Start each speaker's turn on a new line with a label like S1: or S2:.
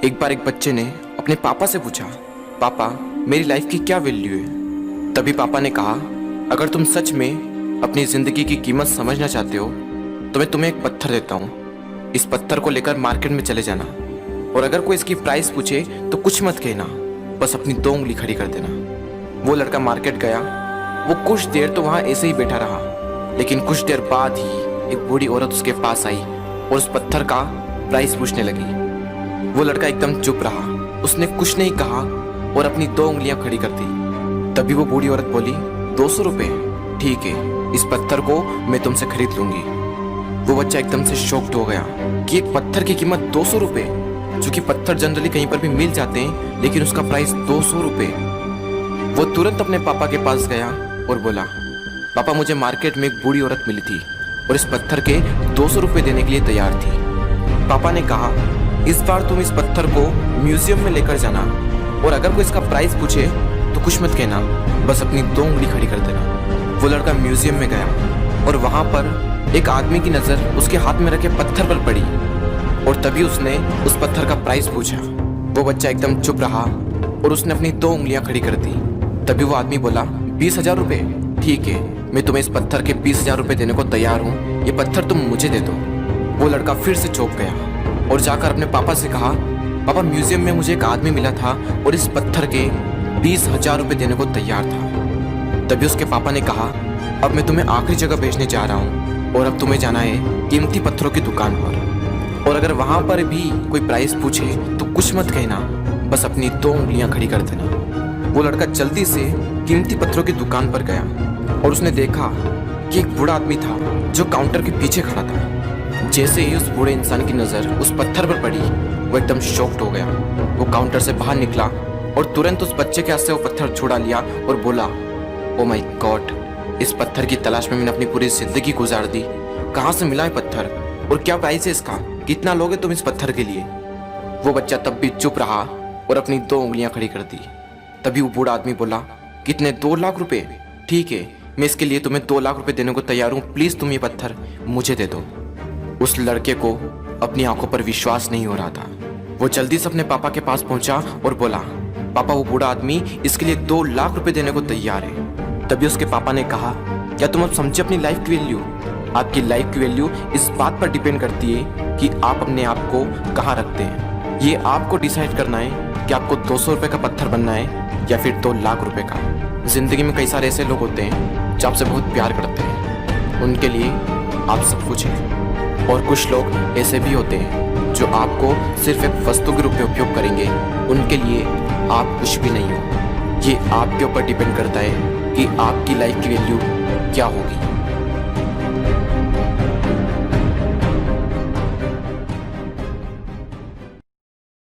S1: एक बार एक बच्चे ने अपने पापा से पूछा, पापा मेरी लाइफ की क्या वैल्यू है। तभी पापा ने कहा, अगर तुम सच में अपनी जिंदगी की कीमत समझना चाहते हो तो मैं तुम्हें एक पत्थर देता हूँ। इस पत्थर को लेकर मार्केट में चले जाना और अगर कोई इसकी प्राइस पूछे तो कुछ मत कहना, बस अपनी 2 उंगली खड़ी कर देना। वो लड़का मार्केट गया। वो कुछ देर तो वहाँ ऐसे ही बैठा रहा, लेकिन कुछ देर बाद ही एक बूढ़ी औरत उसके पास आई और उस पत्थर का प्राइस पूछने लगी। वो लड़का एकदम चुप रहा, उसने कुछ नहीं कहा और अपनी 2 उंगलियां खड़ी कर दी। तभी वो बूढ़ी औरत बोली, 200 रुपये, ठीक है, इस पत्थर को मैं तुमसे खरीद लूंगी। वो बच्चा एकदम से शॉक्ड हो गया कि एक पत्थर की कीमत 200 रुपये, जो कि पत्थर जनरली कहीं पर भी मिल जाते हैं, लेकिन उसका प्राइस 200 रुपये। वो तुरंत अपने पापा के पास गया और बोला, पापा मुझे मार्केट में एक बूढ़ी औरत मिली थी और इस पत्थर के 200 रुपये देने के लिए तैयार थी। पापा ने कहा, इस बार तुम इस पत्थर को म्यूजियम में लेकर जाना और अगर कोई इसका प्राइस पूछे तो कुछ मत कहना, बस अपनी 2 उंगली खड़ी कर देना। वो लड़का म्यूजियम में गया और वहां पर एक आदमी की नजर उसके हाथ में रखे पत्थर पर पड़ी और तभी उसने उस पत्थर का प्राइस पूछा। वो बच्चा एकदम चुप रहा और उसने अपनी 2 उंगलियां खड़ी कर दी। तभी वो आदमी बोला, 20,000 रुपये, ठीक है, मैं तुम्हें इस पत्थर के 20,000 रुपये देने को तैयार हूँ, ये पत्थर तुम मुझे दे दो। वो लड़का फिर से चौंक गया और जाकर अपने पापा से कहा, पापा म्यूजियम में मुझे एक आदमी मिला था और इस पत्थर के 20,000 रुपये देने को तैयार था। तभी उसके पापा ने कहा, अब मैं तुम्हें आखिरी जगह भेजने जा रहा हूँ और अब तुम्हें जाना है कीमती पत्थरों की दुकान पर और अगर वहाँ पर भी कोई प्राइस पूछे तो कुछ मत कहना, बस अपनी 2 उंगलियाँ खड़ी कर देना। वो लड़का जल्दी से कीमती पत्थरों की दुकान पर गया और उसने देखा कि एक बूढ़ा आदमी था जो काउंटर के पीछे खड़ा था। जैसे ही उस बूढ़े इंसान की नज़र उस पत्थर पर पड़ी, वो एकदम शॉक्ड हो गया। वो काउंटर से बाहर निकला और तुरंत उस बच्चे के हाथ से वो पत्थर छुड़ा लिया और बोला, ओ माय गॉड, इस पत्थर की तलाश में मैंने अपनी पूरी जिंदगी गुजार दी। कहाँ से मिला है पत्थर और क्या प्राइस है इसका, कितना लोगे तुम इस पत्थर के लिए। वो बच्चा तब भी चुप रहा और अपनी 2 उंगलियां खड़ी कर दी। तभी वो बूढ़ा आदमी बोला, कितने, 2 लाख रुपए, ठीक है, मैं इसके लिए तुम्हें 2 लाख रुपए देने को तैयार हूँ, प्लीज तुम ये पत्थर मुझे दे दो। उस लड़के को अपनी आंखों पर विश्वास नहीं हो रहा था। वो जल्दी से अपने पापा के पास पहुंचा और बोला, पापा वो बूढ़ा आदमी इसके लिए 2 लाख रुपए देने को तैयार है। तभी उसके पापा ने कहा, क्या तुम अब समझे अपनी लाइफ की वैल्यू? आपकी लाइफ की वैल्यू इस बात पर डिपेंड करती है कि आप अपने आप को कहाँ रखते हैं। ये आपको डिसाइड करना है कि आपको 200 रुपये का पत्थर बनना है या फिर 2 लाख रुपए का। जिंदगी में कई सारे ऐसे लोग होते हैं जो आपसे बहुत प्यार करते हैं, उनके लिए आप सब कुछ हैं, और कुछ लोग ऐसे भी होते हैं जो आपको सिर्फ एक वस्तु के रूप में उपयोग करेंगे, उनके लिए आप कुछ भी नहीं हो। ये आपके ऊपर डिपेंड करता है कि आपकी लाइफ की वैल्यू क्या होगी।